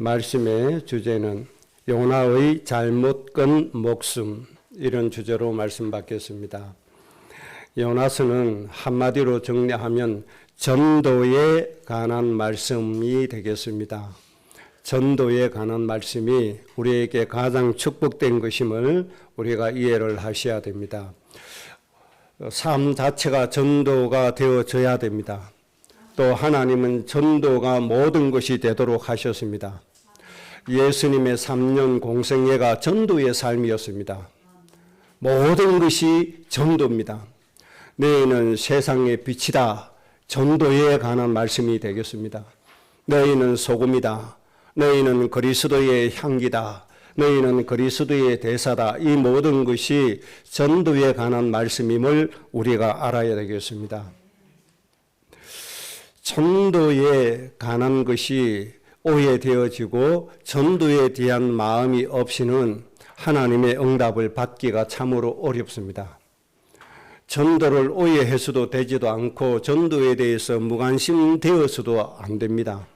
말씀의 주제는 요나의 잘못 건 목숨, 이런 주제로 말씀 받겠습니다. 요나서는 한마디로 정리하면 전도에 관한 말씀이 되겠습니다. 전도에 관한 말씀이 우리에게 가장 축복된 것임을 우리가 이해를 하셔야 됩니다. 삶 자체가 전도가 되어져야 됩니다. 또 하나님은 전도가 모든 것이 되도록 하셨습니다. 예수님의 3년 공생애가 전도의 삶이었습니다. 모든 것이 전도입니다. 너희는 세상의 빛이다. 전도에 관한 말씀이 되겠습니다. 너희는 소금이다. 너희는 그리스도의 향기다. 너희는 그리스도의 대사다. 이 모든 것이 전도에 관한 말씀임을 우리가 알아야 되겠습니다. 전도에 관한 것이 오해되어지고 전도에 대한 마음이 없이는 하나님의 응답을 받기가 참으로 어렵습니다. 전도를 오해해서도 되지도 않고 전도에 대해서 무관심되어서도 안 됩니다.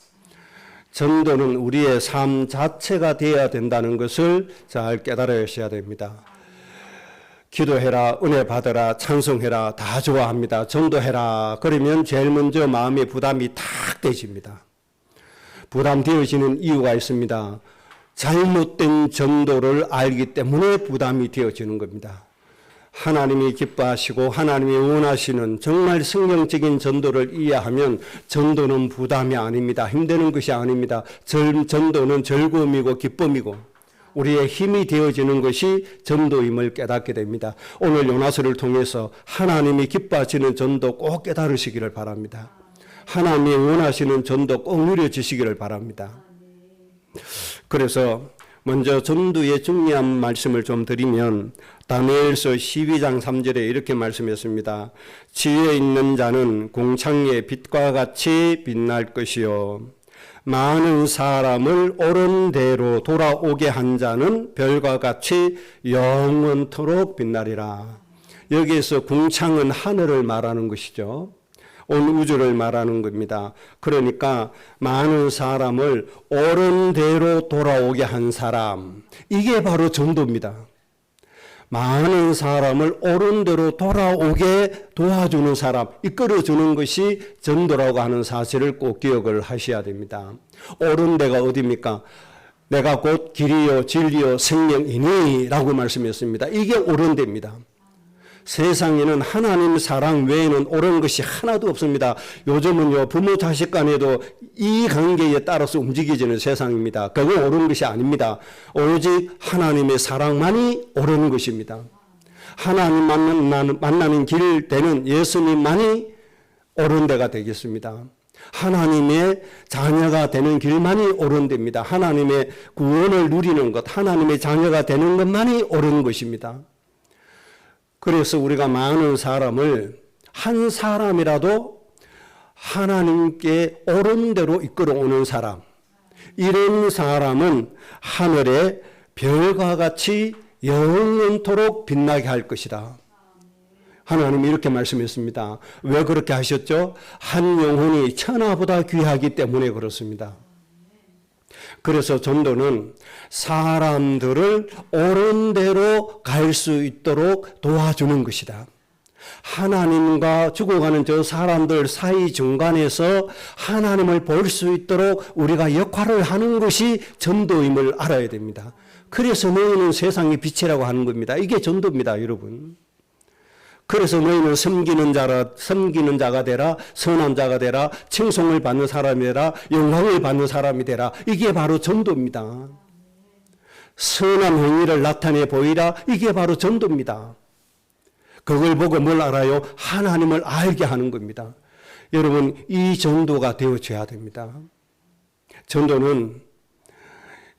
전도는 우리의 삶 자체가 되어야 된다는 것을 잘 깨달으셔야 됩니다. 기도해라, 은혜 받아라, 찬송해라, 다 좋아합니다. 전도해라. 그러면 제일 먼저 마음의 부담이 탁 되집니다. 부담되어지는 이유가 있습니다. 잘못된 전도를 알기 때문에 부담이 되어지는 겁니다. 하나님이 기뻐하시고 하나님이 원하시는 정말 성경적인 전도를 이해하면 전도는 부담이 아닙니다. 힘드는 것이 아닙니다. 전도는 즐거움이고 기쁨이고 우리의 힘이 되어지는 것이 전도임을 깨닫게 됩니다. 오늘 요나서를 통해서 하나님이 기뻐하시는 전도 꼭 깨달으시기를 바랍니다. 하나님이 원하시는 전도 꼭 누려지시기를 바랍니다. 그래서 먼저 전도의 중요한 말씀을 좀 드리면 다니엘서 12장 3절에 이렇게 말씀했습니다. 지혜 있는 자는 공창의 빛과 같이 빛날 것이요 많은 사람을 옳은 대로 돌아오게 한 자는 별과 같이 영원토록 빛나리라. 여기에서 궁창은 하늘을 말하는 것이죠. 온 우주를 말하는 겁니다. 그러니까 많은 사람을 옳은 대로 돌아오게 한 사람, 이게 바로 전도입니다. 많은 사람을 옳은 대로 돌아오게 도와주는 사람, 이끌어주는 것이 전도라고 하는 사실을 꼭 기억을 하셔야 됩니다. 옳은 데가 어디입니까? 내가 곧 길이요 진리요 생명이니 라고 말씀했습니다. 이게 옳은 데입니다. 세상에는 하나님 사랑 외에는 옳은 것이 하나도 없습니다. 요즘은요, 부모 자식 간에도 이 관계에 따라서 움직여지는 세상입니다. 그건 옳은 것이 아닙니다. 오직 하나님의 사랑만이 옳은 것입니다. 하나님 만나는 길 되는 예수님만이 옳은 데가 되겠습니다. 하나님의 자녀가 되는 길만이 옳은 데입니다. 하나님의 구원을 누리는 것, 하나님의 자녀가 되는 것만이 옳은 것입니다. 그래서 우리가 많은 사람을 한 사람이라도 하나님께 옳은 대로 이끌어오는 사람, 이런 사람은 하늘의 별과 같이 영원토록 빛나게 할 것이다. 하나님이 이렇게 말씀했습니다. 왜 그렇게 하셨죠? 한 영혼이 천하보다 귀하기 때문에 그렇습니다. 그래서 전도는 사람들을 옳은 대로 갈 수 있도록 도와주는 것이다. 하나님과 죽어가는 저 사람들 사이 중간에서 하나님을 볼 수 있도록 우리가 역할을 하는 것이 전도임을 알아야 됩니다. 그래서 너희는 세상의 빛이라고 하는 겁니다. 이게 전도입니다, 여러분. 그래서 너희는 섬기는 자가 되라, 선한 자가 되라, 칭송을 받는 사람이 되라, 영광을 받는 사람이 되라. 이게 바로 전도입니다. 선한 행위를 나타내 보이라. 이게 바로 전도입니다. 그걸 보고 뭘 알아요? 하나님을 알게 하는 겁니다. 여러분, 이 전도가 되어져야 됩니다. 전도는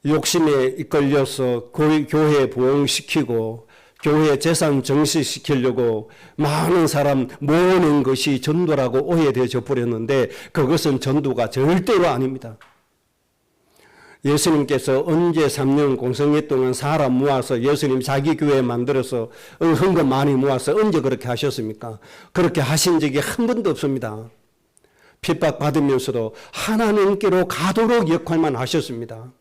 욕심에 이끌려서 교회 부흥시키고 교회 재산 정식시키려고 많은 사람 모으는 것이 전도라고 오해되어져 버렸는데 그것은 전도가 절대로 아닙니다. 예수님께서 언제 3년 공생애 동안 사람 모아서 예수님 자기 교회 만들어서 헌금 많이 모아서 언제 그렇게 하셨습니까? 그렇게 하신 적이 한 번도 없습니다. 핍박받으면서도 하나님께로 가도록 역할만 하셨습니다.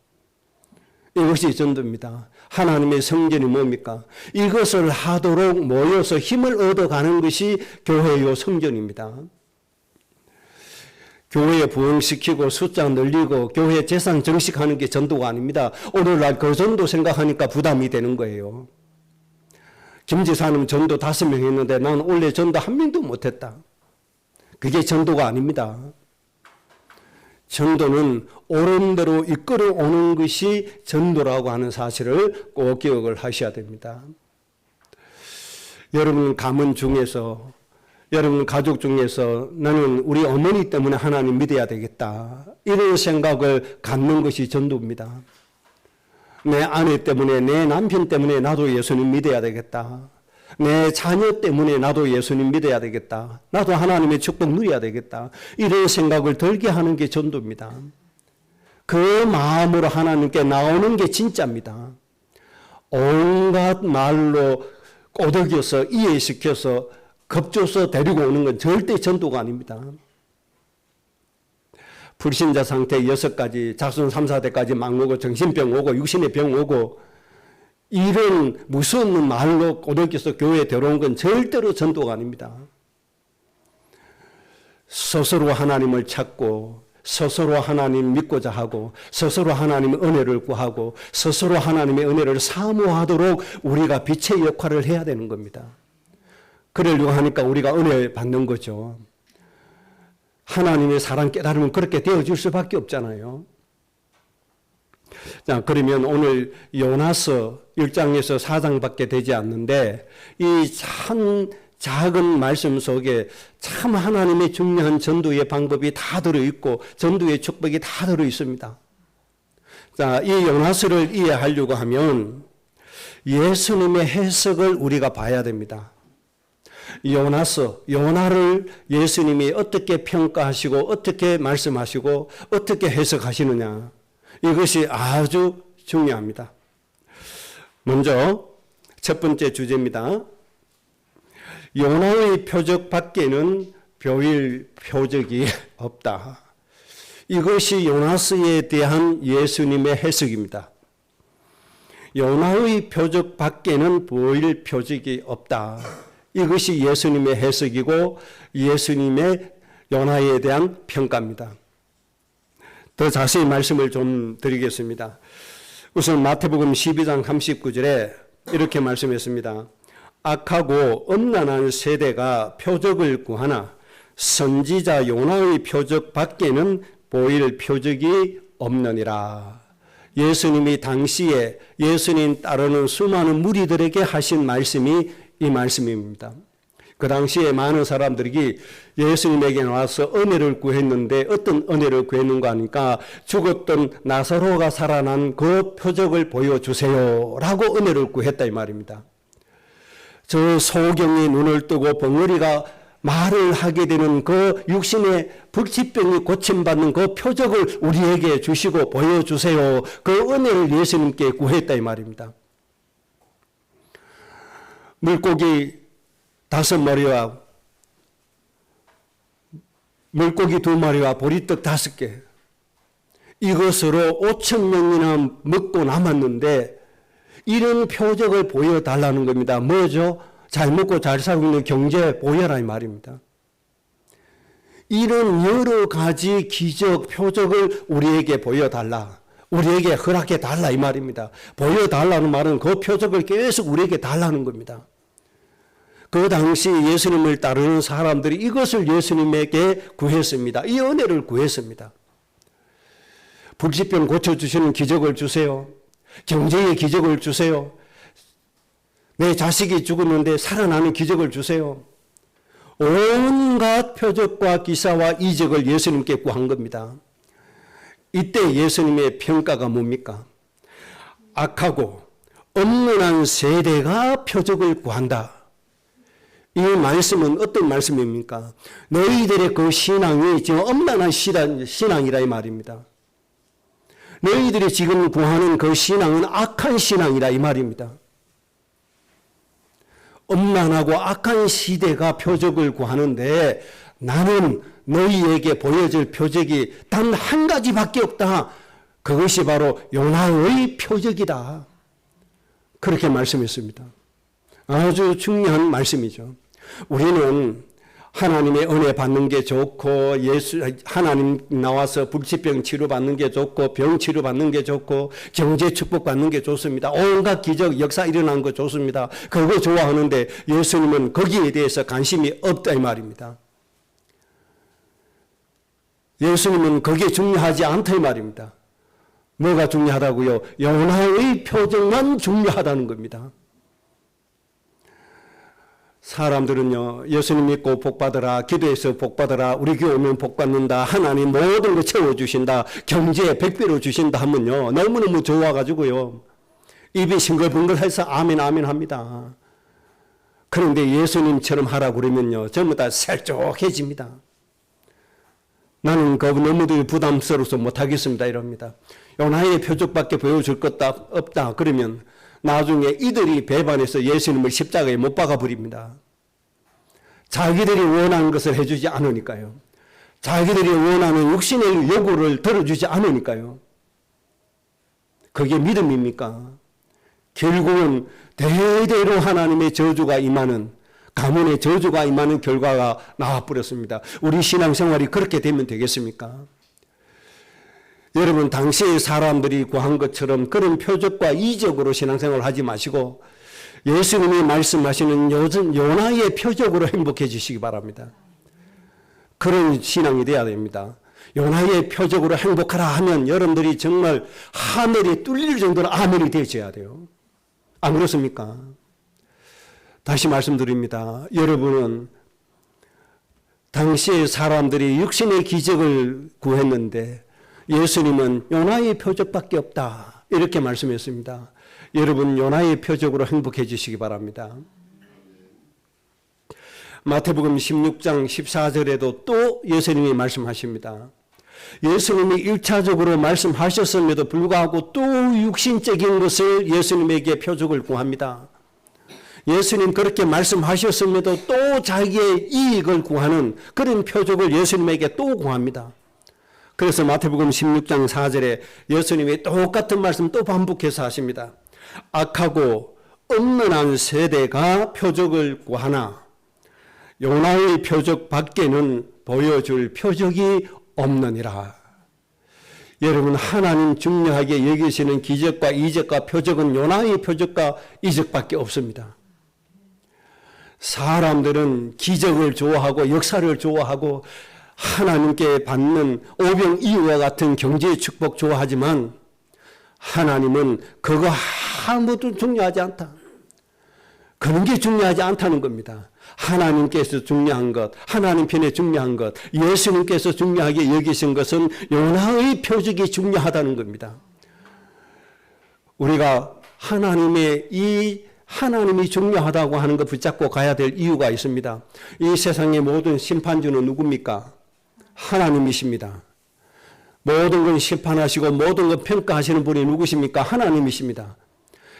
이것이 전도입니다. 하나님의 성전이 뭡니까? 이것을 하도록 모여서 힘을 얻어가는 것이 교회요 성전입니다. 교회 부흥시키고 숫자 늘리고 교회 재산 정식하는 게 전도가 아닙니다. 오늘날 그 전도 생각하니까 부담이 되는 거예요. 김지사님 전도 5명 했는데 난 원래 전도 1명도 못했다. 그게 전도가 아닙니다. 전도는 옳은 대로 이끌어 오는 것이 전도라고 하는 사실을 꼭 기억을 하셔야 됩니다. 여러분 가문 중에서, 여러분 가족 중에서 나는 우리 어머니 때문에 하나님 믿어야 되겠다, 이런 생각을 갖는 것이 전도입니다. 내 아내 때문에, 내 남편 때문에 나도 예수님 믿어야 되겠다, 내 자녀 때문에 나도 예수님 믿어야 되겠다, 나도 하나님의 축복 누려야 되겠다, 이런 생각을 들게 하는 게 전도입니다. 그 마음으로 하나님께 나오는 게 진짜입니다. 온갖 말로 꼬드겨서 이해시켜서 겁줘서 데리고 오는 건 절대 전도가 아닙니다. 불신자 상태 6가지, 자손 3, 4대까지 막 오고 정신병 오고 육신의 병 오고 이런 무서운 말로 꼬드겨서 교회에 들어온 건 절대로 전도가 아닙니다. 스스로 하나님을 찾고 스스로 하나님 믿고자 하고 스스로 하나님의 은혜를 구하고 스스로 하나님의 은혜를 사모하도록 우리가 빛의 역할을 해야 되는 겁니다. 그러려고 하니까 우리가 은혜 받는 거죠. 하나님의 사랑 깨달으면 그렇게 되어줄 수밖에 없잖아요. 자, 그러면 오늘 요나서 1장에서 4장밖에 되지 않는데 이 참 작은 말씀 속에 참 하나님의 중요한 전도의 방법이 다 들어있고 전도의 축복이 다 들어있습니다. 자, 이 요나서를 이해하려고 하면 예수님의 해석을 우리가 봐야 됩니다. 요나서, 요나를 예수님이 어떻게 평가하시고 어떻게 말씀하시고 어떻게 해석하시느냐, 이것이 아주 중요합니다. 먼저 첫 번째 주제입니다. 요나의 표적 밖에는 별일 표적이 없다. 이것이 요나서에 대한 예수님의 해석입니다. 요나의 표적 밖에는 보일 표적이 없다. 이것이 예수님의 해석이고 예수님의 요나에 대한 평가입니다. 더 자세히 말씀을 좀 드리겠습니다. 우선 마태복음 12장 39절에 이렇게 말씀했습니다. 악하고 음란한 세대가 표적을 구하나 선지자 요나의 표적 밖에는 보일 표적이 없느니라. 예수님이 당시에 예수님 따르는 수많은 무리들에게 하신 말씀이 이 말씀입니다. 그 당시에 많은 사람들이 예수님에게 나와서 은혜를 구했는데 어떤 은혜를 구했는가 하니까 죽었던 나사로가 살아난 그 표적을 보여주세요 라고 은혜를 구했다 이 말입니다. 저 소경이 눈을 뜨고 벙어리가 말을 하게 되는 그 육신의 불치병이 고침받는 그 표적을 우리에게 주시고 보여주세요. 그 은혜를 예수님께 구했다 이 말입니다. 물고기 5마리와 물고기 2마리와 보리떡 5개, 이것으로 5,000명이나 먹고 남았는데 이런 표적을 보여달라는 겁니다. 뭐죠? 잘 먹고 잘 살고 있는 경제 보여라 이 말입니다. 이런 여러 가지 기적, 표적을 우리에게 보여달라, 우리에게 허락해 달라 이 말입니다. 보여달라는 말은 그 표적을 계속 우리에게 달라는 겁니다. 그 당시 예수님을 따르는 사람들이 이것을 예수님에게 구했습니다. 이 은혜를 구했습니다. 불치병 고쳐주시는 기적을 주세요. 경제의 기적을 주세요. 내 자식이 죽었는데 살아나는 기적을 주세요. 온갖 표적과 기사와 이적을 예수님께 구한 겁니다. 이때 예수님의 평가가 뭡니까? 악하고 음란한 세대가 표적을 구한다. 이 말씀은 어떤 말씀입니까? 너희들의 그 신앙이 지금 음란한 신앙이라 이 말입니다. 너희들이 지금 구하는 그 신앙은 악한 신앙이라 이 말입니다. 음란하고 악한 시대가 표적을 구하는데 나는 너희에게 보여줄 표적이 단 한 가지밖에 없다. 그것이 바로 요나의 표적이다. 그렇게 말씀했습니다. 아주 중요한 말씀이죠. 우리는 하나님의 은혜 받는 게 좋고 하나님 나와서 불치병 치료 받는 게 좋고 병 치료 받는 게 좋고 경제 축복 받는 게 좋습니다. 온갖 기적 역사 일어나는 거 좋습니다. 그거 좋아하는데 예수님은 거기에 대해서 관심이 없다 이 말입니다. 예수님은 그게 중요하지 않다 이 말입니다. 뭐가 중요하다고요? 요나의 표적만 중요하다는 겁니다. 사람들은요, 예수님 믿고 복받으라, 기도해서 복받으라, 우리 교회 오면 복받는다, 하나님 모든 거 채워주신다, 경제 100배로 주신다 하면요, 너무너무 좋아가지고요, 입이 싱글벙글해서 아멘 아멘 합니다. 그런데 예수님처럼 하라고 그러면요, 전부 다 셀쭉해집니다. 나는 그거 너무 부담스러워서 못하겠습니다 이럽니다. 요나의 표적밖에 보여줄 것 없다 그러면 나중에 이들이 배반해서 예수님을 십자가에 못 박아버립니다. 자기들이 원하는 것을 해주지 않으니까요. 자기들이 원하는 육신의 요구를 들어주지 않으니까요. 그게 믿음입니까? 결국은 대대로 하나님의 저주가 임하는, 가문의 저주가 임하는 결과가 나와버렸습니다. 우리 신앙생활이 그렇게 되면 되겠습니까? 여러분, 당시의 사람들이 구한 것처럼 그런 표적과 이적으로 신앙생활을 하지 마시고 예수님이 말씀하시는 요나의 표적으로 행복해지시기 바랍니다. 그런 신앙이 돼야 됩니다. 요나의 표적으로 행복하라 하면 여러분들이 정말 하늘이 뚫릴 정도로 아멘이 되셔야 돼요. 안 그렇습니까? 다시 말씀드립니다. 여러분은 당시의 사람들이 육신의 기적을 구했는데 예수님은 요나의 표적밖에 없다 이렇게 말씀했습니다. 여러분 요나의 표적으로 행복해지시기 바랍니다. 마태복음 16장 14절에도 또 예수님이 말씀하십니다. 예수님이 1차적으로 말씀하셨음에도 불구하고 또 육신적인 것을 예수님에게 표적을 구합니다. 예수님 그렇게 말씀하셨음에도 또 자기의 이익을 구하는 그런 표적을 예수님에게 또 구합니다. 그래서 마태복음 16장 4절에 예수님이 똑같은 말씀 또 반복해서 하십니다. 악하고 엄연한 세대가 표적을 구하나 요나의 표적 밖에는 보여줄 표적이 없느니라. 여러분, 하나님 중요하게 여기시는 기적과 이적과 표적은 요나의 표적과 이적밖에 없습니다. 사람들은 기적을 좋아하고 역사를 좋아하고 하나님께 받는 오병이어와 같은 경제의 축복 좋아하지만 하나님은 그거 아무도 중요하지 않다. 그런 게 중요하지 않다는 겁니다. 하나님께서 중요한 것, 하나님 편에 중요한 것, 예수님께서 중요하게 여기신 것은 요나의 표적이 중요하다는 겁니다. 우리가 하나님이 중요하다고 하는 것 붙잡고 가야 될 이유가 있습니다. 이 세상의 모든 심판주는 누굽니까? 하나님이십니다. 모든 걸 심판하시고 모든 걸 평가하시는 분이 누구십니까? 하나님이십니다.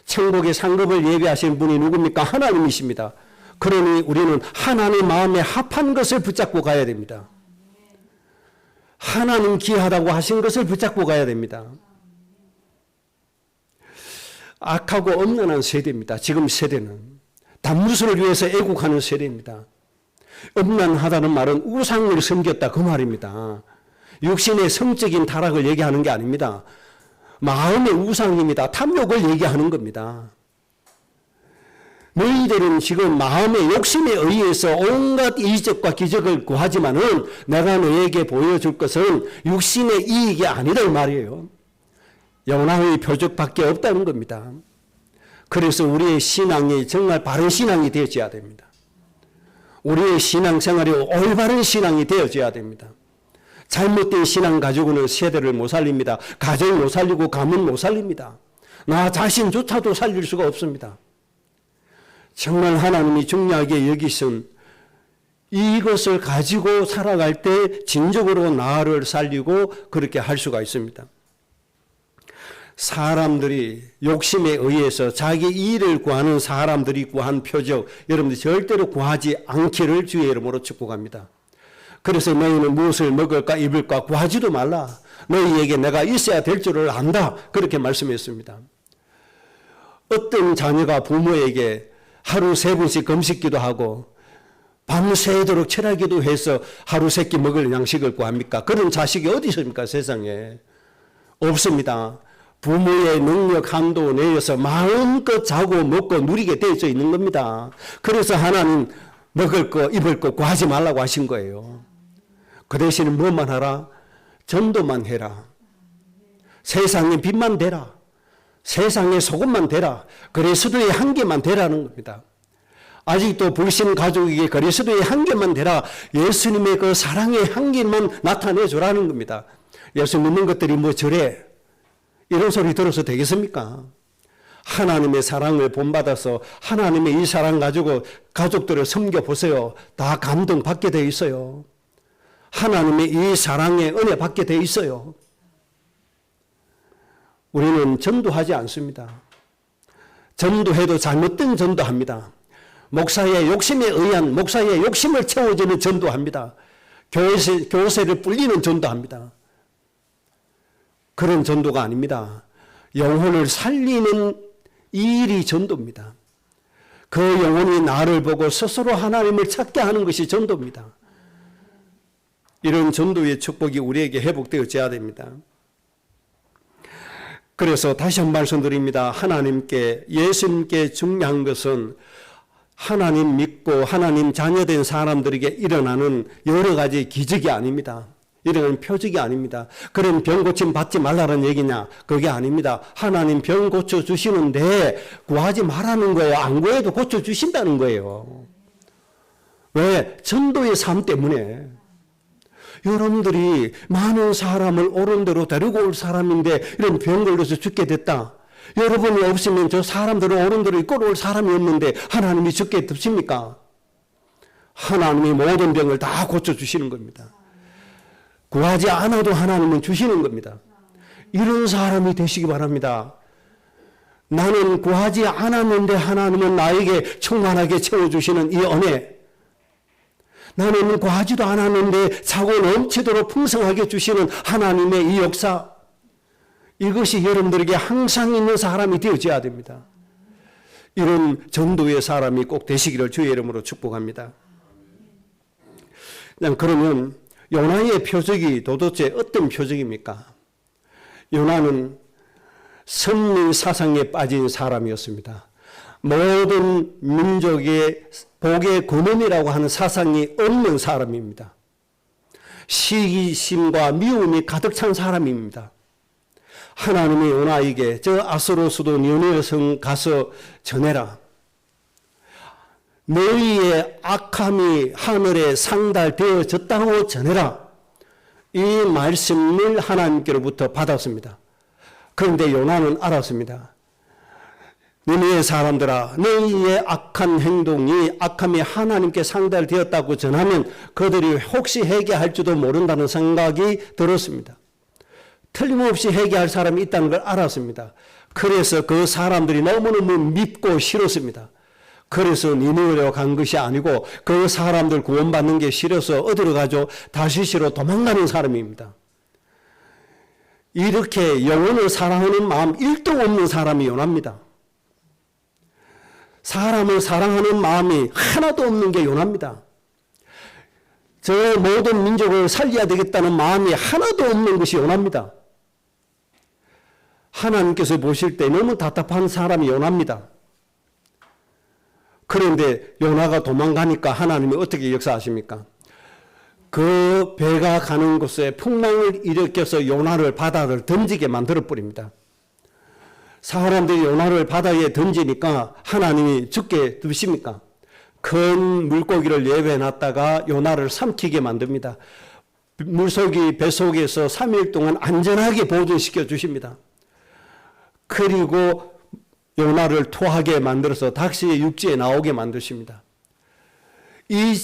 천국의 상급을 예비하시는 분이 누굽니까? 하나님이십니다. 그러니 우리는 하나님 마음에 합한 것을 붙잡고 가야 됩니다. 하나님 기하다고 하신 것을 붙잡고 가야 됩니다. 악하고 엄연한 세대입니다. 지금 세대는 단무술을 위해서 애국하는 세대입니다. 엄연하다는 말은 우상을 섬겼다 그 말입니다. 육신의 성적인 타락을 얘기하는 게 아닙니다. 마음의 우상입니다. 탐욕을 얘기하는 겁니다. 너희들은 지금 마음의 욕심에 의해서 온갖 이적과 기적을 구하지만은 내가 너에게 보여줄 것은 육신의 이익이 아니다 이 말이에요. 요나의 표적밖에 없다는 겁니다. 그래서 우리의 신앙이 정말 바른 신앙이 되어져야 됩니다. 우리의 신앙생활이 올바른 신앙이 되어져야 됩니다. 잘못된 신앙 가지고는 세대를 못 살립니다. 가정 못 살리고 가문 못 살립니다. 나 자신조차도 살릴 수가 없습니다. 정말 하나님이 중요하게 여기신 이것을 가지고 살아갈 때 진정으로 나를 살리고 그렇게 할 수가 있습니다. 사람들이 욕심에 의해서 자기 일을 구하는 사람들이 구한 표적 여러분들 절대로 구하지 않기를 주의 이름으로 축복합니다. 그래서 너희는 무엇을 먹을까 입을까 구하지도 말라. 너희에게 내가 있어야 될 줄을 안다. 그렇게 말씀했습니다. 어떤 자녀가 부모에게 하루 3번씩 금식기도 하고 밤새도록 철야기도 해서 하루 3끼 먹을 양식을 구합니까? 그런 자식이 어디 있습니까? 세상에. 없습니다. 부모의 능력 한도 내에서 마음껏 자고 먹고 누리게 되어 있는 겁니다. 그래서 하나님 먹을 거 입을 거 구하지 말라고 하신 거예요. 그 대신에 뭐만 하라? 전도만 해라. 세상에 빛만 되라. 세상에 소금만 되라. 그리스도의 한계만 되라는 겁니다. 아직도 불신 가족에게 그리스도의 한계만 되라. 예수님의 그 사랑의 한계만 나타내 주라는 겁니다. 예수 믿는 것들이 뭐 저래? 이런 소리 들어서 되겠습니까? 하나님의 사랑을 본받아서 하나님의 이 사랑 가지고 가족들을 섬겨보세요. 다 감동받게 돼 있어요. 하나님의 이 사랑의 은혜 받게 돼 있어요. 우리는 전도하지 않습니다. 전도해도 잘못된 전도합니다. 목사의 욕심에 의한 목사의 욕심을 채워주는 전도합니다. 교세를 불리는 전도합니다. 그런 전도가 아닙니다. 영혼을 살리는 이 일이 전도입니다. 그 영혼이 나를 보고 스스로 하나님을 찾게 하는 것이 전도입니다. 이런 전도의 축복이 우리에게 회복되어져야 됩니다. 그래서 다시 한 번 말씀드립니다. 하나님께, 예수님께 중요한 것은 하나님 믿고 하나님 자녀된 사람들에게 일어나는 여러 가지 기적이 아닙니다. 이런 표적이 아닙니다. 그럼 병 고침 받지 말라는 얘기냐? 그게 아닙니다. 하나님 병 고쳐주시는데 구하지 말라는 거예요. 안 구해도 고쳐주신다는 거예요. 왜? 전도의 삶 때문에. 여러분들이 많은 사람을 옳은 대로 데리고 올 사람인데 이런 병 걸려서 죽게 됐다. 여러분이 없으면 저 사람들을 옳은 대로 이끌어올 사람이 없는데 하나님이 죽게 둡십니까? 하나님이 모든 병을 다 고쳐주시는 겁니다. 구하지 않아도 하나님은 주시는 겁니다. 이런 사람이 되시기 바랍니다. 나는 구하지 않았는데 하나님은 나에게 충만하게 채워주시는 이 은혜. 나는 구하지도 않았는데 차고 넘치도록 풍성하게 주시는 하나님의 이 역사. 이것이 여러분들에게 항상 있는 사람이 되어져야 됩니다. 이런 전도의 사람이 꼭 되시기를 주의 이름으로 축복합니다. 그러면 요나의 표적이 도대체 어떤 표적입니까? 요나는 선민 사상에 빠진 사람이었습니다. 모든 민족의 복의 근원이라고 하는 사상이 없는 사람입니다. 시기심과 미움이 가득 찬 사람입니다. 하나님이 요나에게 저 아수르 수도 니느웨 성 가서 전해라. 너희의 악함이 하늘에 상달되어졌다고 전해라. 이 말씀을 하나님께로부터 받았습니다. 그런데 요나는 알았습니다. 니느웨 사람들아, 너희의 악한 행동이 악함이 하나님께 상달되었다고 전하면 그들이 혹시 회개할지도 모른다는 생각이 들었습니다. 틀림없이 회개할 사람이 있다는 걸 알았습니다. 그래서 그 사람들이 너무너무 밉고 싫었습니다. 그래서 니느웨로 간 것이 아니고 그 사람들 구원받는 게 싫어서 어디로 가죠? 다시시로 도망가는 사람입니다. 이렇게 영혼을 사랑하는 마음 1도 없는 사람이 요나입니다. 사람을 사랑하는 마음이 하나도 없는 게 요나입니다. 저 모든 민족을 살려야 되겠다는 마음이 하나도 없는 것이 요나입니다. 하나님께서 보실 때 너무 답답한 사람이 요나입니다. 그런데 요나가 도망가니까 하나님이 어떻게 역사하십니까? 그 배가 가는 곳에 풍랑을 일으켜서 요나를 바다를 던지게 만들어 버립니다. 사람들이 요나를 바다에 던지니까 하나님이 죽게 두십니까? 큰 물고기를 예배해놨다가 요나를 삼키게 만듭니다. 물속이 뱃속에서 3일 동안 안전하게 보존시켜 주십니다. 그리고 요나를 토하게 만들어서 다시 육지에 나오게 만드십니다. 이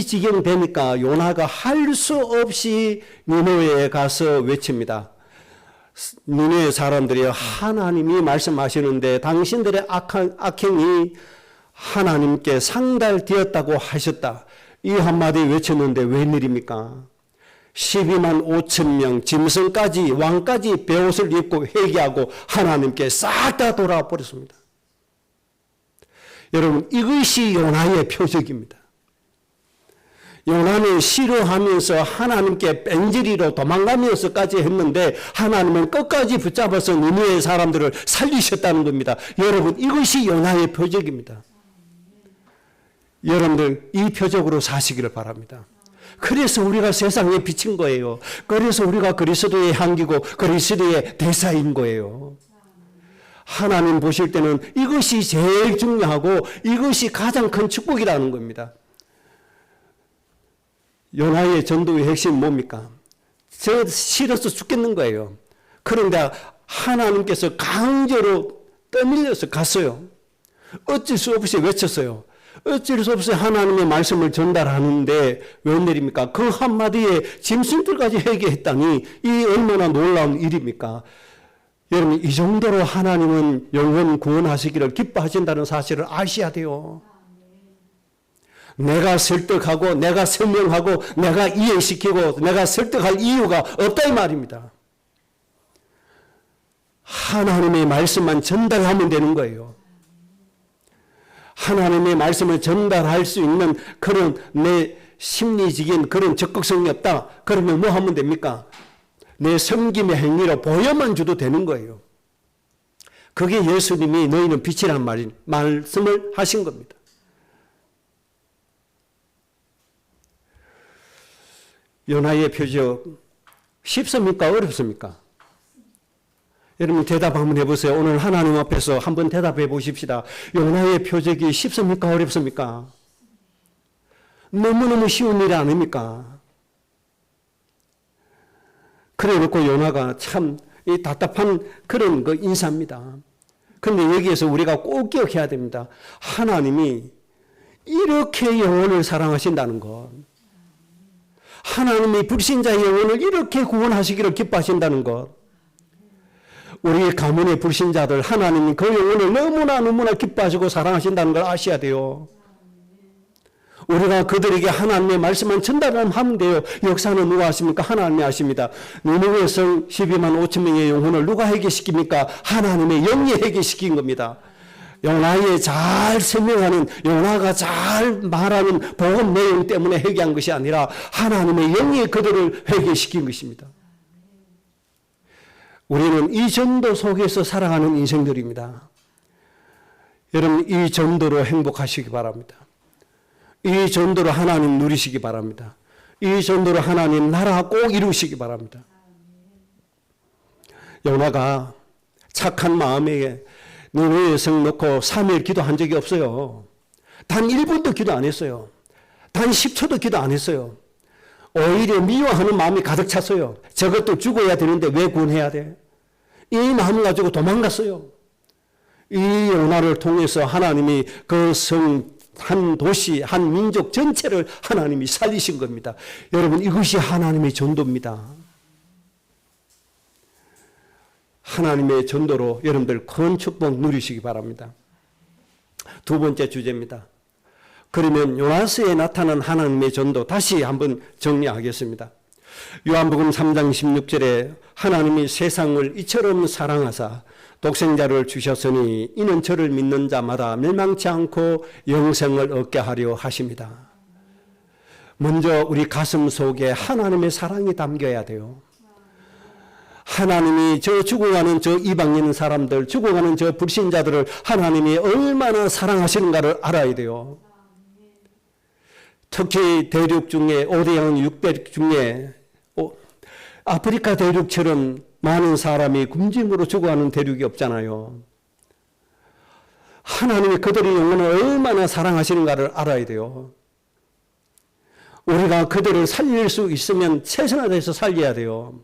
지경 되니까 요나가 할 수 없이 니느웨에 가서 외칩니다. 니느웨 사람들이 하나님이 말씀하시는데 당신들의 악행이 하나님께 상달되었다고 하셨다. 이 한마디 외쳤는데 웬일입니까? 12만 5천 명 짐승까지 왕까지 베옷을 입고 회개하고 하나님께 싹 다 돌아와 버렸습니다. 여러분, 이것이 요나의 표적입니다. 요나는 싫어하면서 하나님께 뺀질이로 도망가면서까지 했는데 하나님은 끝까지 붙잡아서 니느웨 사람들을 살리셨다는 겁니다. 여러분, 이것이 요나의 표적입니다. 여러분들 이 표적으로 사시기를 바랍니다. 그래서 우리가 세상에 비친 거예요. 그래서 우리가 그리스도의 향기고 그리스도의 대사인 거예요. 하나님 보실 때는 이것이 제일 중요하고 이것이 가장 큰 축복이라는 겁니다. 요나의 전도의 핵심 뭡니까? 저 싫어서 죽겠는 거예요. 그런데 하나님께서 강제로 떠밀려서 갔어요. 어쩔 수 없이 외쳤어요. 어쩔 수 없이 하나님의 말씀을 전달하는데 웬일입니까? 그 한마디에 짐승들까지 회개했다니 이 얼마나 놀라운 일입니까? 여러분, 이 정도로 하나님은 영혼 구원하시기를 기뻐하신다는 사실을 아셔야 돼요. 내가 설득하고 내가 설명하고 내가 이해시키고 내가 설득할 이유가 없다 이 말입니다. 하나님의 말씀만 전달하면 되는 거예요. 하나님의 말씀을 전달할 수 있는 그런 내 심리적인 그런 적극성이 없다. 그러면 뭐 하면 됩니까? 내 섬김의 행위로 보여만 줘도 되는 거예요. 그게 예수님이 너희는 빛이라는 말씀을 하신 겁니다. 요나의 표적 쉽습니까? 어렵습니까? 여러분 대답 한번 해보세요. 오늘 하나님 앞에서 한번 대답해 보십시다. 요나의 표적이 쉽습니까? 어렵습니까? 너무너무 쉬운 일이 아닙니까? 그래 놓고 요나가 참 답답한 그런 인사입니다. 그런데 여기에서 우리가 꼭 기억해야 됩니다. 하나님이 이렇게 영혼을 사랑하신다는 것, 하나님이 불신자의 영혼을 이렇게 구원하시기를 기뻐하신다는 것, 우리 가문의 불신자들 하나님이 그 영혼을 너무나 기뻐하시고 사랑하신다는 걸 아셔야 돼요. 우리가 그들에게 하나님의 말씀만 전달하면 돼요. 역사는 누가 하십니까? 하나님이 하십니다. 니느웨 성 12만 5천 명의 영혼을 누가 해결시킵니까? 하나님의 영이 해결시킨 겁니다. 요나의 잘 설명하는, 요나가 잘 말하는 복음 내용 때문에 회개한 것이 아니라 하나님의 영이 그들을 회개시킨 것입니다. 우리는 이 전도 속에서 살아가는 인생들입니다. 여러분, 이 전도로 행복하시기 바랍니다. 이 전도로 하나님 누리시기 바랍니다. 이 전도로 하나님 나라 꼭 이루시기 바랍니다. 요나가 착한 마음에 니느웨 성 놓고 3일 기도한 적이 없어요. 단 1분도 기도 안 했어요. 단 10초도 기도 안 했어요. 오히려 미워하는 마음이 가득 찼어요. 저것도 죽어야 되는데 왜 구원해야 돼? 이 마음 가지고 도망갔어요. 이 요나를 통해서 하나님이 그 성, 한 도시, 한 민족 전체를 하나님이 살리신 겁니다. 여러분, 이것이 하나님의 전도입니다. 하나님의 전도로 여러분들 큰 축복 누리시기 바랍니다. 두 번째 주제입니다. 그러면 요나서에 나타난 하나님의 전도 다시 한번 정리하겠습니다. 요한복음 3장 16절에 하나님이 세상을 이처럼 사랑하사 독생자를 주셨으니 이는 저를 믿는 자마다 멸망치 않고 영생을 얻게 하려 하십니다. 먼저 우리 가슴 속에 하나님의 사랑이 담겨야 돼요. 하나님이 저 죽어가는 저 이방인 사람들, 죽어가는 저 불신자들을 하나님이 얼마나 사랑하시는가를 알아야 돼요. 특히 대륙 중에 5대양 6대륙 중에 아프리카 대륙처럼 많은 사람이 굶주림으로 죽어가는 대륙이 없잖아요. 하나님이 그들의 영혼을 얼마나 사랑하시는가를 알아야 돼요. 우리가 그들을 살릴 수 있으면 최선을 다해서 살려야 돼요.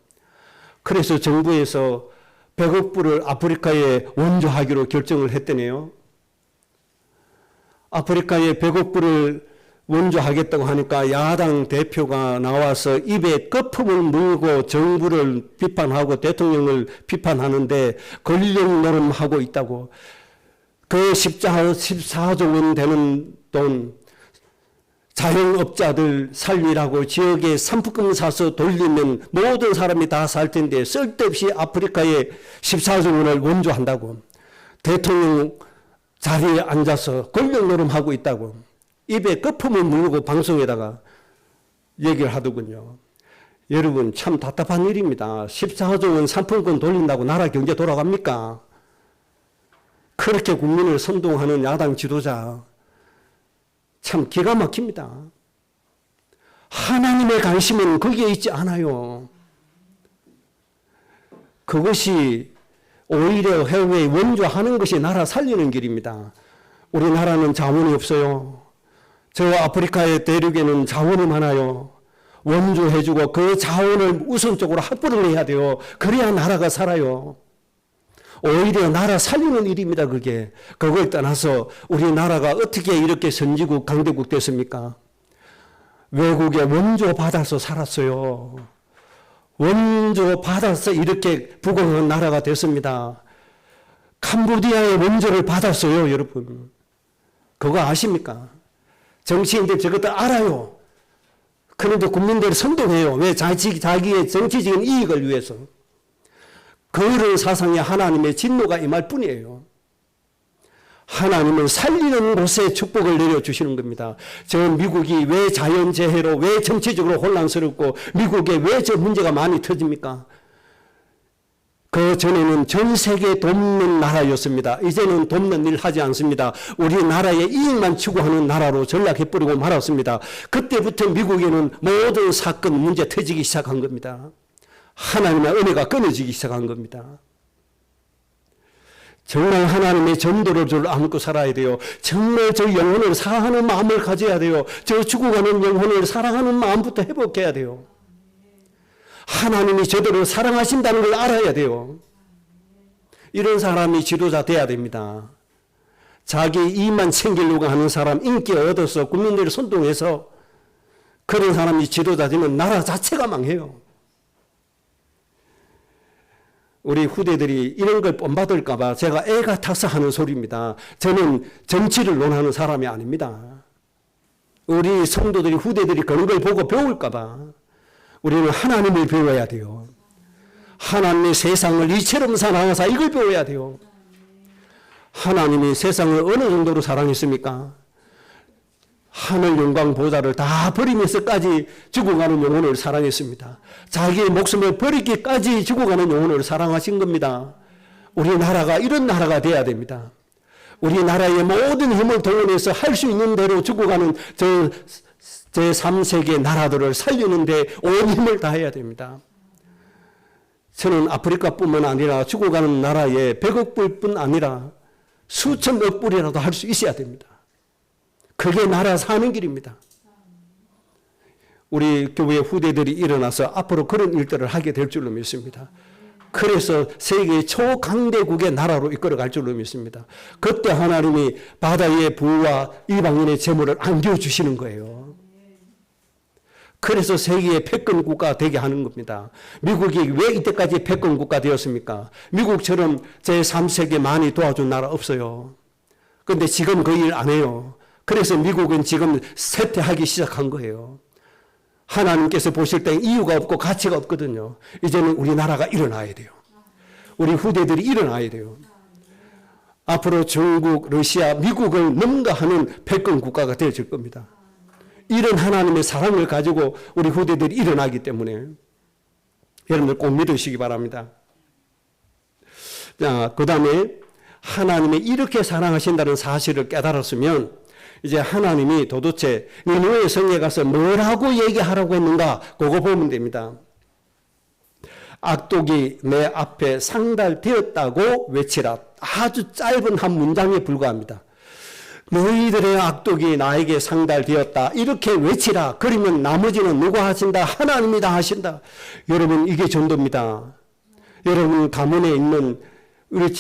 그래서 정부에서 100억 불을 아프리카에 원조하기로 결정을 했더니요. 아프리카에 100억 불을 원조하겠다고 하니까 야당 대표가 나와서 입에 거품을 물고 정부를 비판하고 대통령을 비판하는데 권력 노름하고 있다고. 그 14조 원 되는 돈 자영업자들 살리라고 지역에 상품권 사서 돌리면 모든 사람이 다 살 텐데 쓸데없이 아프리카에 14조 원을 원조한다고. 대통령 자리에 앉아서 권력 노름하고 있다고. 입에 거품을 물고 방송에다가 얘기를 하더군요. 여러분 참 답답한 일입니다. 14조 원 상품권 돌린다고 나라 경제 돌아갑니까? 그렇게 국민을 선동하는 야당 지도자 참 기가 막힙니다. 하나님의 관심은 거기에 있지 않아요. 그것이 오히려 해외에 원조하는 것이 나라 살리는 길입니다. 우리나라는 자원이 없어요. 저 아프리카의 대륙에는 자원이 많아요. 원조해주고 그 자원을 우선적으로 확보를 해야 돼요. 그래야 나라가 살아요. 오히려 나라 살리는 일입니다. 그게. 그걸 떠나서 우리나라가 어떻게 이렇게 선지국 강대국 됐습니까? 외국에 원조 받아서 살았어요. 원조 받아서 이렇게 부강한 나라가 됐습니다. 캄보디아의 원조를 받았어요. 여러분. 그거 아십니까? 정치인들 저것도 알아요. 그런데 국민들을 선동해요. 왜? 자기의 정치적인 이익을 위해서. 그런 사상에 하나님의 진노가 임할 뿐이에요. 하나님은 살리는 곳에 축복을 내려주시는 겁니다. 저 미국이 왜 자연재해로, 왜 정치적으로 혼란스럽고 미국에 왜 저 문제가 많이 터집니까? 그 전에는 전 세계 돕는 나라였습니다. 이제는 돕는 일 하지 않습니다. 우리나라의 이익만 추구하는 나라로 전락해버리고 말았습니다. 그때부터 미국에는 모든 사건, 문제 터지기 시작한 겁니다. 하나님의 은혜가 끊어지기 시작한 겁니다. 정말 하나님의 전도를 저를 안고 살아야 돼요. 정말 저 영혼을 사랑하는 마음을 가져야 돼요. 저 죽어가는 영혼을 사랑하는 마음부터 회복해야 돼요. 하나님이 저들을 사랑하신다는 걸 알아야 돼요. 이런 사람이 지도자 돼야 됩니다. 자기 이익만 챙기려고 하는 사람, 인기 얻어서 국민들을 선동해서 그런 사람이 지도자 되면 나라 자체가 망해요. 우리 후대들이 이런 걸 본받을까 봐 제가 애가 타서 하는 소리입니다. 저는 정치를 논하는 사람이 아닙니다. 우리 성도들이, 후대들이 그런 걸 보고 배울까 봐 우리는 하나님을 배워야 돼요. 하나님의 세상을 이처럼 사랑하사 이걸 배워야 돼요. 하나님이 세상을 어느 정도로 사랑했습니까? 하늘 영광 보좌를 다 버리면서까지 죽어가는 영혼을 사랑했습니다. 자기의 목숨을 버리기까지 죽어가는 영혼을 사랑하신 겁니다. 우리나라가 이런 나라가 돼야 됩니다. 우리나라의 모든 힘을 동원해서 할 수 있는 대로 죽어가는 제3세계 나라들을 살리는 데 온 힘을 다해야 됩니다. 저는 아프리카뿐만 아니라 죽어가는 나라에 100억 불뿐 아니라 수천억 불이라도 할 수 있어야 됩니다. 그게 나라 사는 길입니다. 우리 교회 후대들이 일어나서 앞으로 그런 일들을 하게 될 줄로 믿습니다. 그래서 세계 초강대국의 나라로 이끌어갈 줄로 믿습니다. 그때 하나님이 바다의 부와 이방인의 재물을 안겨주시는 거예요. 그래서 세계의 패권 국가가 되게 하는 겁니다. 미국이 왜 이때까지 패권 국가 되었습니까? 미국처럼 제3세계 많이 도와준 나라 없어요. 그런데 지금 그 일 안 해요. 그래서 미국은 지금 쇠퇴하기 시작한 거예요. 하나님께서 보실 때 이유가 없고 가치가 없거든요. 이제는 우리나라가 일어나야 돼요. 우리 후대들이 일어나야 돼요. 앞으로 중국, 러시아, 미국을 능가하는 패권 국가가 되어질 겁니다. 이런 하나님의 사랑을 가지고 우리 후대들이 일어나기 때문에 여러분들 꼭 믿으시기 바랍니다. 자, 그 다음에 하나님이 이렇게 사랑하신다는 사실을 깨달았으면 이제 하나님이 도대체 니느웨 성에 가서 뭐라고 얘기하라고 했는가 그거 보면 됩니다. 악독이 내 앞에 상달되었다고 외치라. 아주 짧은 한 문장에 불과합니다. 너희들의 악독이 나에게 상달되었다. 이렇게 외치라. 그러면 나머지는 누가 하신다? 하나님이 다 하신다. 여러분 이게 전도입니다. 여러분 가문에 있는 우리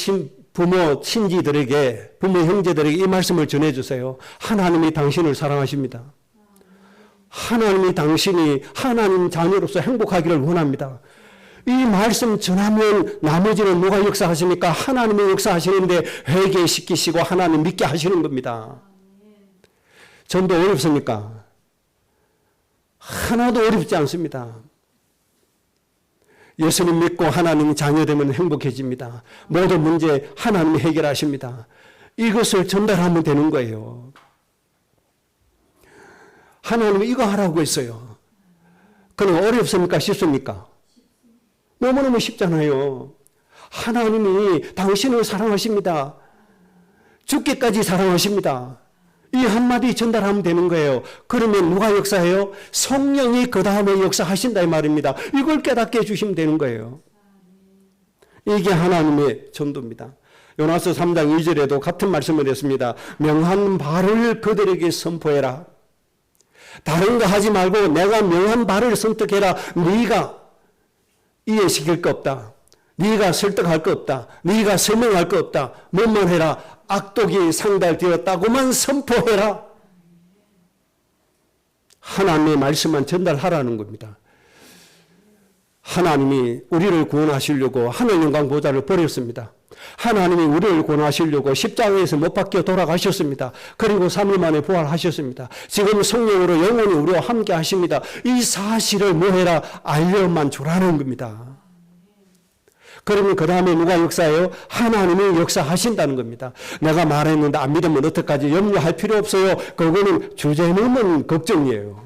부모, 친지들에게, 부모, 형제들에게 이 말씀을 전해주세요. 하나님이 당신을 사랑하십니다. 하나님이 당신이 하나님 자녀로서 행복하기를 원합니다. 이 말씀 전하면 나머지는 누가 역사하십니까? 하나님이 역사하시는데 회개시키시고 하나님 믿게 하시는 겁니다. 전도 어렵습니까? 하나도 어렵지 않습니다. 예수님 믿고 하나님 자녀되면 행복해집니다. 모든 문제 하나님이 해결하십니다. 이것을 전달하면 되는 거예요. 하나님이 이거 하라고 했어요. 그럼 어렵습니까? 쉽습니까? 너무너무 쉽잖아요. 하나님이 당신을 사랑하십니다. 죽기까지 사랑하십니다. 이 한마디 전달하면 되는 거예요. 그러면 누가 역사해요? 성령이 그 다음에 역사하신다 이 말입니다. 이걸 깨닫게 해주시면 되는 거예요. 이게 하나님의 전도입니다. 요나서 3장 2절에도 같은 말씀을 했습니다. 명한 바를 그들에게 선포해라. 다른 거 하지 말고 내가 명한 바를 선택해라. 네가 이해시킬 거 없다. 네가 설득할 거 없다. 네가 설명할 거 없다. 뭐만 해라. 악독이 상달되었다고만 선포해라. 하나님의 말씀만 전달하라는 겁니다. 하나님이 우리를 구원하시려고 하늘 영광 보좌를 버렸습니다. 하나님이 우리를 구원하시려고 십자가에서 못 박혀 돌아가셨습니다. 그리고 3일 만에 부활하셨습니다. 지금 성령으로 영원히 우리와 함께 하십니다. 이 사실을 뭐해라? 알려만 주라는 겁니다. 그러면 그 다음에 누가 역사해요? 하나님이 역사하신다는 겁니다. 내가 말했는데 안 믿으면 어떡하지? 염려할 필요 없어요. 그거는 주제넘은 걱정이에요.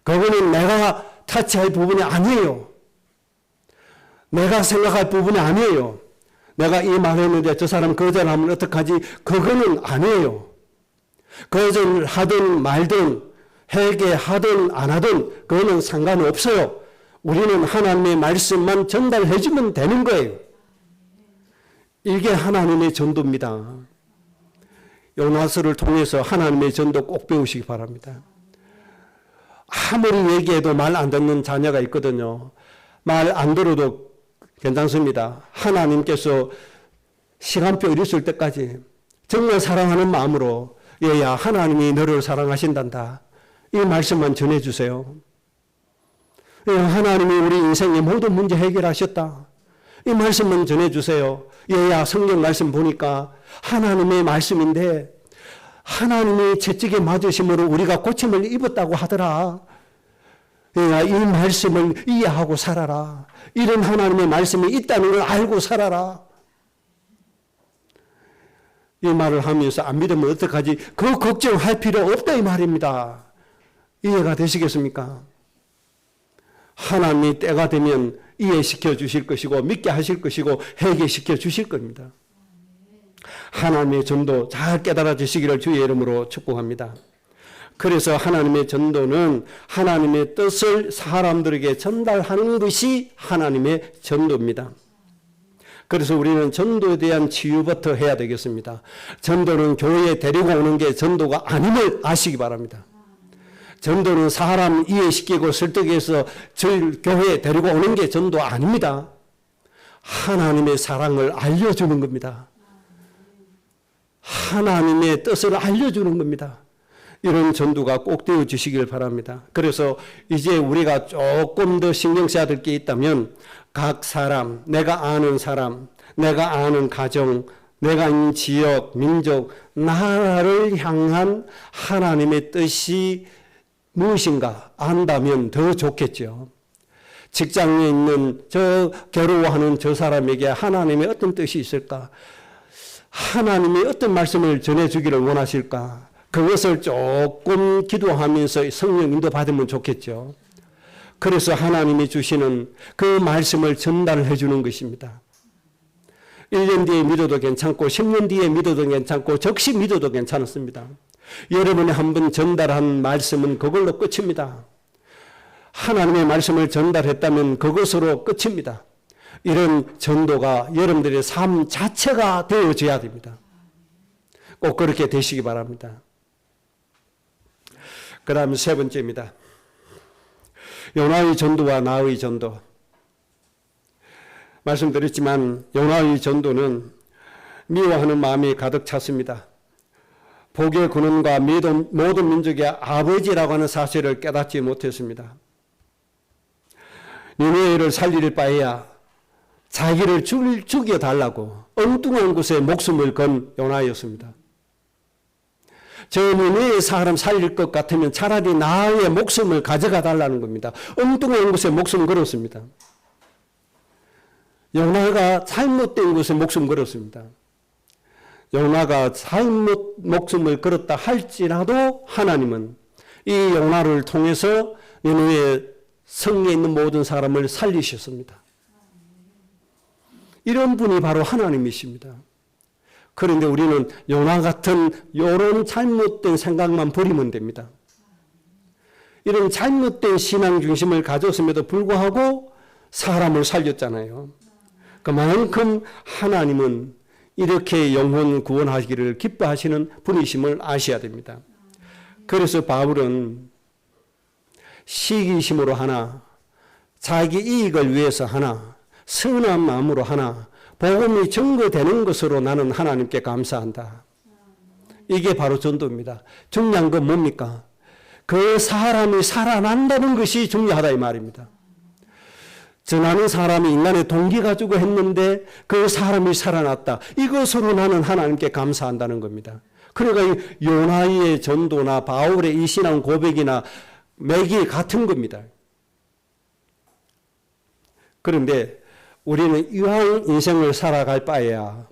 그거는 내가 타치할 부분이 아니에요. 내가 생각할 부분이 아니에요. 내가 이 말했는데 저 사람 거절하면 어떡하지? 그거는 아니에요. 거절하든 말든 회개하든 안 하든 그거는 상관없어요. 우리는 하나님의 말씀만 전달해 주면 되는 거예요. 이게 하나님의 전도입니다. 요나서를 통해서 하나님의 전도 꼭 배우시기 바랍니다. 아무리 얘기해도 말 안 듣는 자녀가 있거든요. 말 안 들어도 괜찮습니다. 하나님께서 시간표 이루실 때까지 정말 사랑하는 마음으로 얘야 하나님이 너를 사랑하신단다. 이 말씀만 전해주세요. 하나님이 우리 인생의 모든 문제 해결하셨다. 이 말씀만 전해주세요. 얘야 성경 말씀 보니까 하나님의 말씀인데 하나님이 채찍에 맞으심으로 우리가 고침을 입었다고 하더라. 얘야 이 말씀을 이해하고 살아라. 이런 하나님의 말씀이 있다는 걸 알고 살아라. 이 말을 하면서 안 믿으면 어떡하지? 그 걱정할 필요 없다 이 말입니다. 이해가 되시겠습니까? 하나님이 때가 되면 이해시켜 주실 것이고 믿게 하실 것이고 회개시켜 주실 겁니다. 하나님의 전도 잘 깨달아 주시기를 주의 이름으로 축복합니다. 그래서 하나님의 전도는 하나님의 뜻을 사람들에게 전달하는 것이 하나님의 전도입니다. 그래서 우리는 전도에 대한 치유부터 해야 되겠습니다. 전도는 교회에 데리고 오는 게 전도가 아님을 아시기 바랍니다. 전도는 사람 이해시키고 설득해서 교회에 데리고 오는 게 전도 아닙니다. 하나님의 사랑을 알려주는 겁니다. 하나님의 뜻을 알려주는 겁니다. 이런 전도가 꼭 되어 주시길 바랍니다. 그래서 이제 우리가 조금 더 신경 써야 될 게 있다면 각 사람, 내가 아는 사람, 내가 아는 가정, 내가 있는 지역, 민족, 나라를 향한 하나님의 뜻이 무엇인가 안다면 더 좋겠죠. 직장에 있는 괴로워하는 저 사람에게 하나님의 어떤 뜻이 있을까? 하나님이 어떤 말씀을 전해주기를 원하실까? 그것을 조금 기도하면서 성령 인도 받으면 좋겠죠. 그래서 하나님이 주시는 그 말씀을 전달해 주는 것입니다. 1년 뒤에 믿어도 괜찮고 10년 뒤에 믿어도 괜찮고 적시 믿어도 괜찮습니다. 여러분이 한번 전달한 말씀은 그걸로 끝입니다. 하나님의 말씀을 전달했다면 그것으로 끝입니다. 이런 전도가 여러분들의 삶 자체가 되어져야 됩니다. 꼭 그렇게 되시기 바랍니다. 그 다음 세 번째입니다. 요나의 전도와 나의 전도. 말씀드렸지만 요나의 전도는 미워하는 마음이 가득 찼습니다. 복의 근원과 모든 민족의 아버지라고 하는 사실을 깨닫지 못했습니다. 니느웨를 살릴 바에야 자기를 죽여달라고 엉뚱한 곳에 목숨을 건 요나였습니다. 저 니네의 사람 살릴 것 같으면 차라리 나의 목숨을 가져가 달라는 겁니다. 엉뚱한 곳에 목숨 걸었습니다. 요나가 잘못된 곳에 목숨 걸었습니다. 요나가 잘못 목숨을 걸었다 할지라도 하나님은 이 요나를 통해서 니느웨 성에 있는 모든 사람을 살리셨습니다. 이런 분이 바로 하나님이십니다. 그런데 우리는 요나 같은 이런 잘못된 생각만 버리면 됩니다. 이런 잘못된 신앙 중심을 가졌음에도 불구하고 사람을 살렸잖아요. 그만큼 하나님은 이렇게 영혼 구원하기를 기뻐하시는 분이심을 아셔야 됩니다. 그래서 바울은 시기심으로 하나, 자기 이익을 위해서 하나, 선한 마음으로 하나, 복음이 증거되는 것으로 나는 하나님께 감사한다. 이게 바로 전도입니다. 중요한 건 뭡니까? 그 사람이 살아난다는 것이 중요하다 이 말입니다. 전하는 사람이 인간의 동기 가지고 했는데 그 사람이 살아났다. 이것으로 나는 하나님께 감사한다는 겁니다. 그러니까 요나의 전도나 바울의 이 신앙 고백이나 맥이 같은 겁니다. 그런데 우리는 이왕 인생을 살아갈 바에야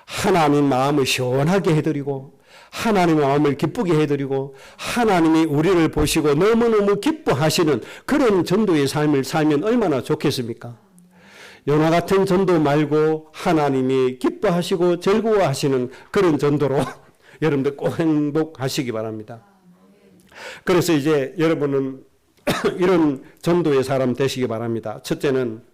하나님 마음을 시원하게 해드리고 하나님의 마음을 기쁘게 해드리고 하나님이 우리를 보시고 너무너무 기뻐하시는 그런 전도의 삶을 살면 얼마나 좋겠습니까? 요나 같은 전도 말고 하나님이 기뻐하시고 즐거워하시는 그런 전도로 여러분들 꼭 행복하시기 바랍니다. 그래서 이제 여러분은 이런 전도의 사람 되시기 바랍니다. 첫째는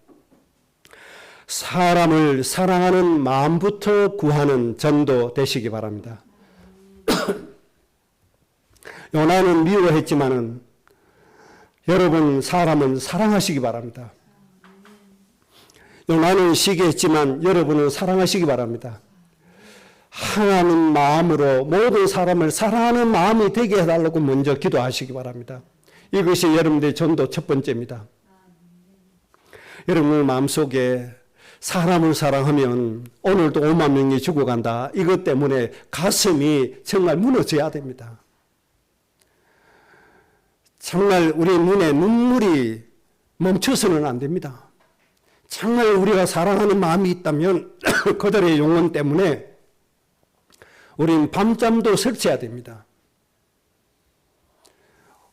사람을 사랑하는 마음부터 구하는 전도 되시기 바랍니다. 요나는 미워했지만은 여러분 사람은 사랑하시기 바랍니다. 요나는 시기했지만 여러분은 사랑하시기 바랍니다. 하나님 마음으로 모든 사람을 사랑하는 마음이 되게 해달라고 먼저 기도하시기 바랍니다. 이것이 여러분들의 전도 첫 번째입니다. 여러분 마음속에 사람을 사랑하면 오늘도 5만 명이 죽어간다. 이것 때문에 가슴이 정말 무너져야 됩니다. 정말 우리 눈에 눈물이 멈춰서는 안 됩니다. 정말 우리가 사랑하는 마음이 있다면 그들의 영혼 때문에 우리는 밤잠도 설치해야 됩니다.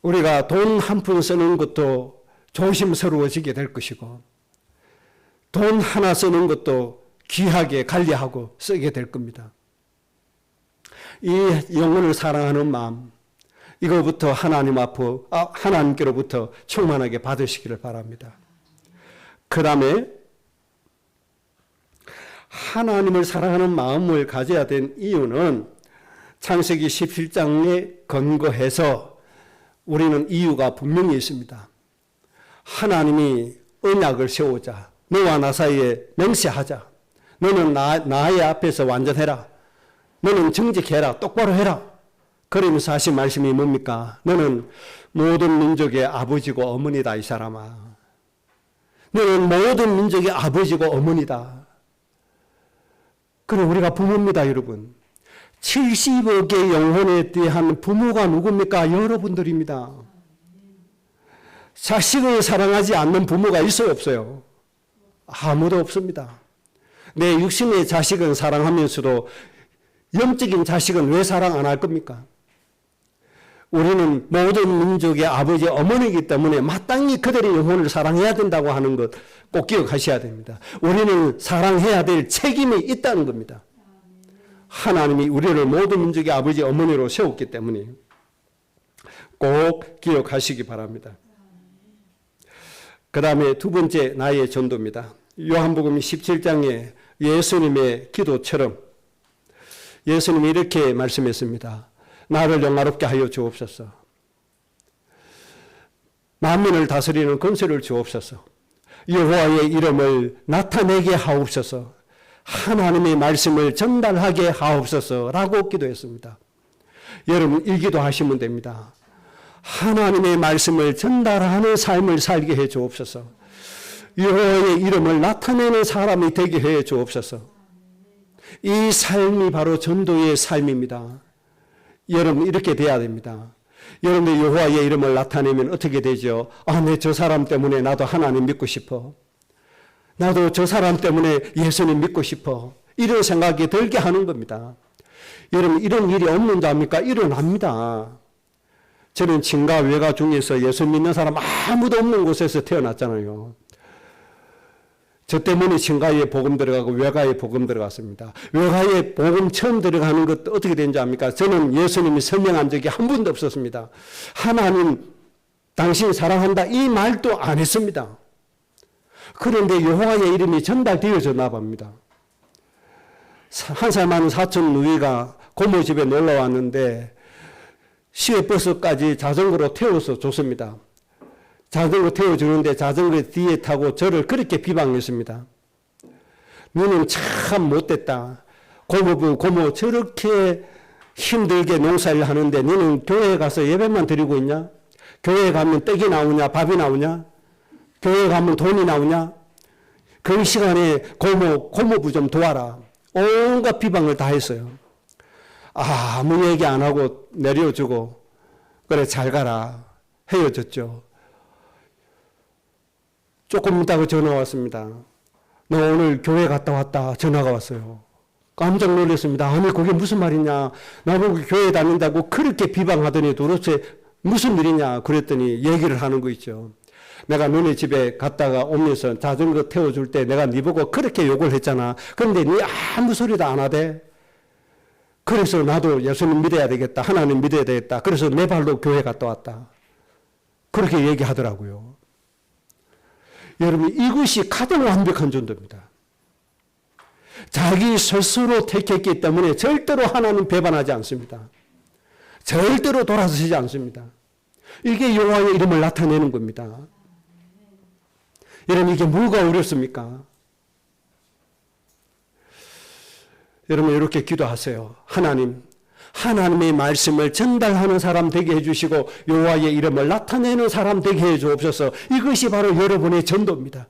우리가 돈 한 푼 쓰는 것도 조심스러워지게 될 것이고 돈 하나 쓰는 것도 귀하게 관리하고 쓰게 될 겁니다. 이 영혼을 사랑하는 마음, 이거부터 하나님께로부터 충만하게 받으시기를 바랍니다. 그 다음에 하나님을 사랑하는 마음을 가져야 된 이유는 창세기 17장에 근거해서 우리는 이유가 분명히 있습니다. 하나님이 언약을 세우자. 너와 나 사이에 맹세하자. 너는 나의 앞에서 완전해라. 너는 정직해라. 똑바로 해라. 그러면서 하신 말씀이 뭡니까? 너는 모든 민족의 아버지고 어머니다 이 사람아. 너는 모든 민족의 아버지고 어머니다. 그럼 우리가 부모입니다 여러분. 70억의 영혼에 대한 부모가 누굽니까? 여러분들입니다. 자식을 사랑하지 않는 부모가 있어요 없어요? 아무도 없습니다. 내 육신의 자식은 사랑하면서도 영적인 자식은 왜 사랑 안 할 겁니까? 우리는 모든 민족의 아버지 어머니이기 때문에 마땅히 그들의 영혼을 사랑해야 된다고 하는 것 꼭 기억하셔야 됩니다. 우리는 사랑해야 될 책임이 있다는 겁니다. 하나님이 우리를 모든 민족의 아버지 어머니로 세웠기 때문에 꼭 기억하시기 바랍니다. 그 다음에 두 번째 나의 전도입니다. 요한복음 17장에 예수님의 기도처럼 예수님이 이렇게 말씀했습니다. 나를 영화롭게 하여 주옵소서. 만민을 다스리는 권세를 주옵소서. 여호와의 이름을 나타내게 하옵소서. 하나님의 말씀을 전달하게 하옵소서라고 기도했습니다. 여러분 일기도 하시면 됩니다. 하나님의 말씀을 전달하는 삶을 살게 해 주옵소서. 여호와의 이름을 나타내는 사람이 되게 해 주옵소서. 이 삶이 바로 전도의 삶입니다. 여러분 이렇게 돼야 됩니다. 여러분들 여호와의 이름을 나타내면 어떻게 되죠? 아, 내 저 사람 때문에 나도 하나님 믿고 싶어. 나도 저 사람 때문에 예수님 믿고 싶어. 이런 생각이 들게 하는 겁니다. 여러분 이런 일이 없는 줄 압니까? 일어납니다. 저는 친가 외가 중에서 예수 믿는 사람 아무도 없는 곳에서 태어났잖아요. 저 때문에 친가에 복음 들어가고 외가에 복음 들어갔습니다. 외가에 복음 처음 들어가는 것도 어떻게 된지 압니까? 저는 예수님이 설명한 적이 한 번도 없었습니다. 하나님 당신 사랑한다 이 말도 안 했습니다. 그런데 여호와의 이름이 전달되어졌나 봅니다. 한 살 많은 사촌 누이가 고모 집에 놀러 왔는데 시외버스까지 자전거로 태워서 줬습니다. 자전거 태워주는데 자전거 뒤에 타고 저를 그렇게 비방했습니다. 너는 참 못됐다. 고모 저렇게 힘들게 농사를 하는데 너는 교회에 가서 예배만 드리고 있냐? 교회에 가면 떡이 나오냐? 밥이 나오냐? 교회에 가면 돈이 나오냐? 그 시간에 고모부 좀 도와라. 온갖 비방을 다 했어요. 아무 얘기 안 하고 내려주고 그래 잘 가라 헤어졌죠. 조금 있다가 전화 왔습니다. 너 오늘 교회 갔다 왔다 전화가 왔어요. 깜짝 놀랐습니다. 아니 그게 무슨 말이냐. 나보고 교회 다닌다고 그렇게 비방하더니 도대체 무슨 일이냐 그랬더니 얘기를 하는 거 있죠. 내가 너네 집에 갔다가 오면서 자전거 태워줄 때 내가 네 보고 그렇게 욕을 했잖아. 그런데 네 아무 소리도 안 하대. 그래서 나도 예수님 믿어야 되겠다. 하나님 믿어야 되겠다. 그래서 내 발로 교회 갔다 왔다. 그렇게 얘기하더라고요. 여러분 이것이 가장 완벽한 전도입니다. 자기 스스로 택했기 때문에 절대로 하나님 배반하지 않습니다. 절대로 돌아서지 않습니다. 이게 여호와의 이름을 나타내는 겁니다. 여러분 이게 뭐가 어렵습니까? 여러분 이렇게 기도하세요. 하나님의 말씀을 전달하는 사람 되게 해주시고 여호와의 이름을 나타내는 사람 되게 해주옵소서. 이것이 바로 여러분의 전도입니다.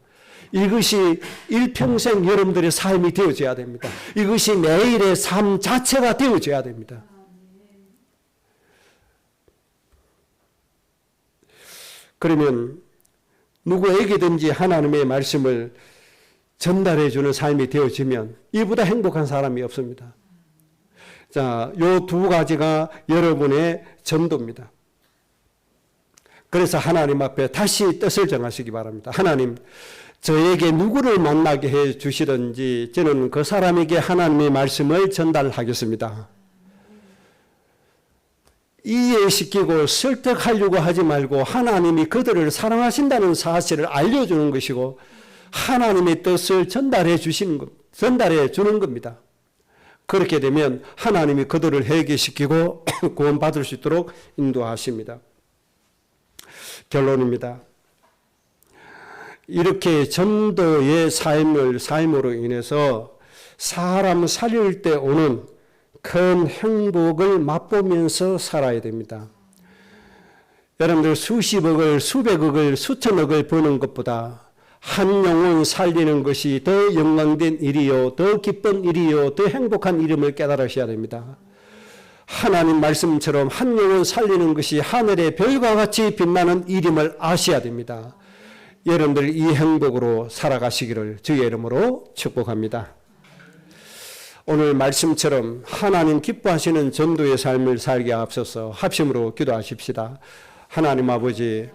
이것이 일평생 여러분들의 삶이 되어져야 됩니다. 이것이 매일의 삶 자체가 되어져야 됩니다. 그러면 누구에게든지 하나님의 말씀을 전달해 주는 삶이 되어지면 이보다 행복한 사람이 없습니다. 자, 요 두 가지가 여러분의 전도입니다. 그래서 하나님 앞에 다시 뜻을 정하시기 바랍니다. 하나님, 저에게 누구를 만나게 해 주시든지 저는 그 사람에게 하나님의 말씀을 전달하겠습니다. 이해시키고 설득하려고 하지 말고 하나님이 그들을 사랑하신다는 사실을 알려주는 것이고 하나님의 뜻을 전달해 주는 겁니다. 그렇게 되면 하나님이 그들을 회개시키고 구원받을 수 있도록 인도하십니다. 결론입니다. 이렇게 전도의 삶으로 인해서 사람 살릴 때 오는 큰 행복을 맛보면서 살아야 됩니다. 여러분들 수십억을, 수백억을, 수천억을 버는 것보다 한 영혼 살리는 것이 더 영광된 일이요, 더 기쁜 일이요, 더 행복한 일임을 깨달으셔야 됩니다. 하나님 말씀처럼 한 영혼 살리는 것이 하늘의 별과 같이 빛나는 일임을 아셔야 됩니다. 여러분들 이 행복으로 살아가시기를 주의 이름으로 축복합니다. 오늘 말씀처럼 하나님 기뻐하시는 전도의 삶을 살게 앞서서 합심으로 기도하십시다. 하나님 아버지,